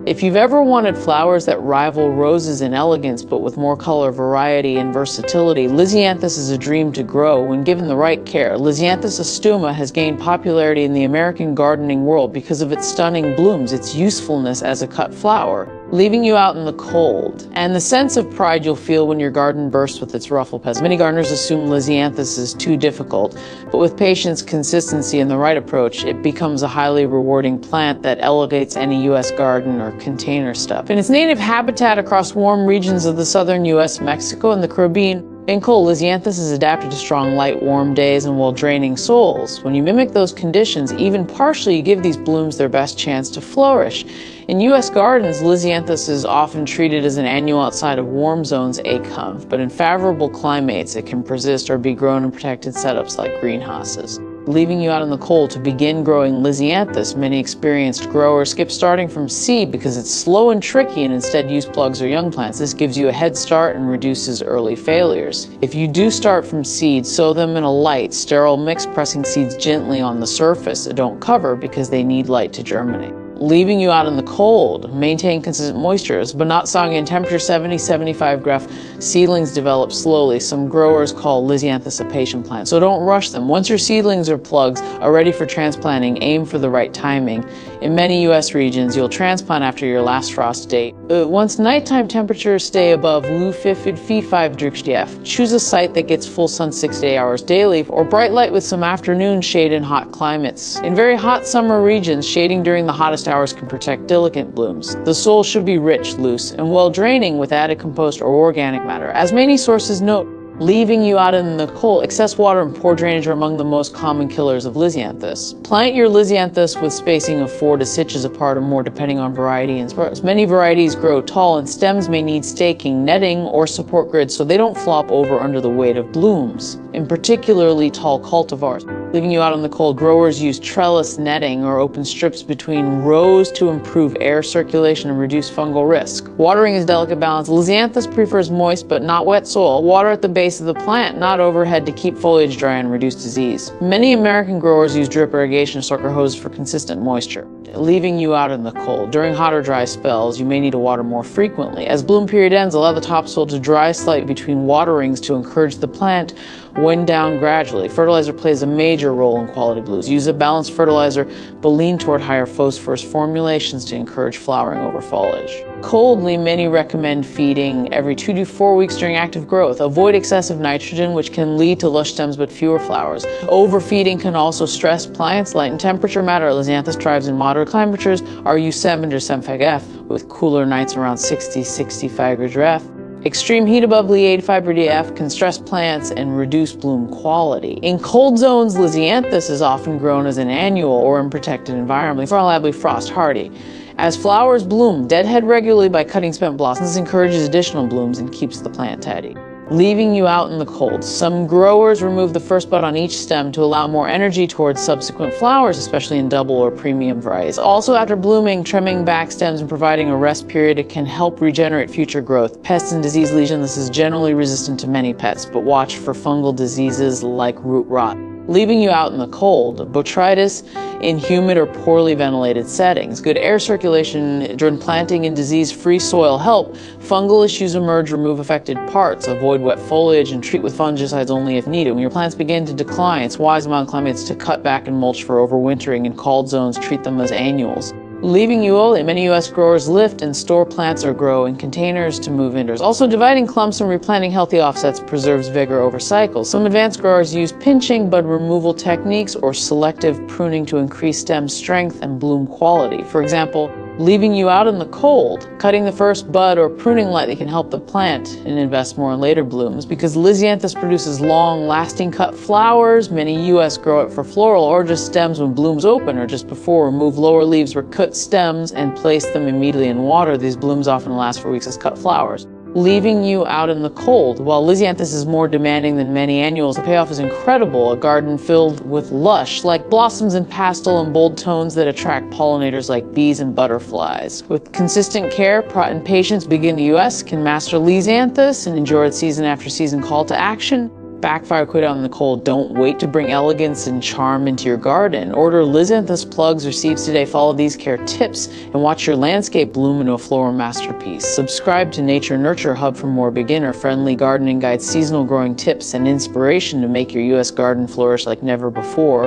If you've ever wanted flowers that rival roses in elegance but with more color variety and versatility, Lisianthus is a dream to grow when given the right care. Lisianthus Eustoma has gained popularity in the American gardening world because of its stunning blooms, its usefulness as a cut flower, leaving you out in the cold, and the sense of pride you'll feel when your garden bursts with its ruffle petals. Many gardeners assume Lisianthus is too difficult, but with patience, consistency, and the right approach, it becomes a highly rewarding plant that elevates any U.S. garden or container stuff. In its native habitat across warm regions of the southern U.S., Mexico, and the Caribbean, in cold, Lisianthus is adapted to strong, light, warm days and well-draining soils. When you mimic those conditions, even partially, you give these blooms their best chance to flourish. In U.S. gardens, Lisianthus is often treated as an annual outside of warm zones but in favorable climates, it can persist or be grown in protected setups like greenhouses. Leaving you out in the cold to begin growing Lisianthus, many experienced growers skip starting from seed because it's slow and tricky and instead use plugs or young plants. This gives you a head start and reduces early failures. If you do start from seed, sow them in a light, sterile mix, pressing seeds gently on the surface. Don't cover because they need light to germinate. Leaving you out in the cold, maintain consistent moistures, but not soggy in temperature. 70-75 graph seedlings develop slowly. Some growers call Lisianthus a patient plant, so don't rush them. Once your seedlings or plugs are ready for transplanting, aim for the right timing. In many U.S. regions, you'll transplant after your last frost date. Once nighttime temperatures stay above 5 degrees F, choose a site that gets full sun 6 to 8 hours daily, or bright light with some afternoon shade in hot climates. In very hot summer regions, shading during the hottest hours can protect delicate blooms. The soil should be rich, loose, and well draining with added compost or organic matter. As many sources note, leaving you out in the cold, excess water and poor drainage are among the most common killers of Lisianthus. Plant your Lisianthus with spacing of 4 to 6 inches apart or more depending on variety and spurs. Many varieties grow tall and stems may need staking, netting, or support grids so they don't flop over under the weight of blooms. In particularly tall cultivars. Leaving you out in the cold, growers use trellis netting or open strips between rows to improve air circulation and reduce fungal risk. Watering is delicate balance. Lisianthus prefers moist but not wet soil. Water at the base of the plant, not overhead, to keep foliage dry and reduce disease. Many American growers use drip irrigation or sucker hoses for consistent moisture. Leaving you out in the cold. During hot or dry spells, you may need to water more frequently. As bloom period ends, allow the topsoil to dry slightly between waterings to encourage the plant wind down gradually. Fertilizer plays a major role in quality blooms. Use a balanced fertilizer, but lean toward higher phosphorus formulations to encourage flowering over foliage. Coldly, many recommend feeding every 2 to 4 weeks during active growth. Avoid excessive nitrogen, which can lead to lush stems but fewer flowers. Overfeeding can also stress plants. Light and temperature matter. Lisianthus thrives in moderate temperatures. RU 7 to 75 F, with cooler nights around 60-65 degrees F. Extreme heat above 85 degrees F can stress plants and reduce bloom quality. In cold zones, Lisianthus is often grown as an annual or in protected environment, reliably frost hardy. As flowers bloom, deadhead regularly by cutting spent blossoms. This encourages additional blooms and keeps the plant tidy. Leaving you out in the cold. Some growers remove the first bud on each stem to allow more energy towards subsequent flowers, especially in double or premium varieties. Also, after blooming, trimming back stems and providing a rest period, it can help regenerate future growth. Pest and disease lesion. This is generally resistant to many pests, but watch for fungal diseases like root rot. Leaving you out in the cold. Botrytis in humid or poorly ventilated settings. Good air circulation during planting in disease-free soil help. Fungal issues emerge, remove affected parts. Avoid wet foliage and treat with fungicides only if needed. When your plants begin to decline, it's wise among climates to cut back and mulch for overwintering. In cold zones, treat them as annuals. Leaving you early. Many U.S. growers lift and store plants or grow in containers to move indoors. Also, dividing clumps and replanting healthy offsets preserves vigor over cycles. Some advanced growers use pinching, bud removal techniques, or selective pruning to increase stem strength and bloom quality. For example, leaving you out in the cold, cutting the first bud or pruning lightly can help the plant and invest more in later blooms. Because Lisianthus produces long-lasting cut flowers, many U.S. grow it for floral or just stems when blooms open or just before. Remove lower leaves or cut stems and place them immediately in water. These blooms often last for weeks as cut flowers. Leaving you out in the cold. While Lisianthus is more demanding than many annuals, the payoff is incredible. A garden filled with lush, like blossoms in pastel and bold tones that attract pollinators like bees and butterflies. With consistent care and patience, begin the U.S. can master Lisianthus and enjoy its season after season call to action. Backfire, quit out in the cold. Don't wait to bring elegance and charm into your garden. Order Lisianthus plugs or seeds today. Follow these care tips and watch your landscape bloom into a floral masterpiece. Subscribe to Nature Nurture Hub for more beginner-friendly gardening guides, seasonal growing tips, and inspiration to make your U.S. garden flourish like never before.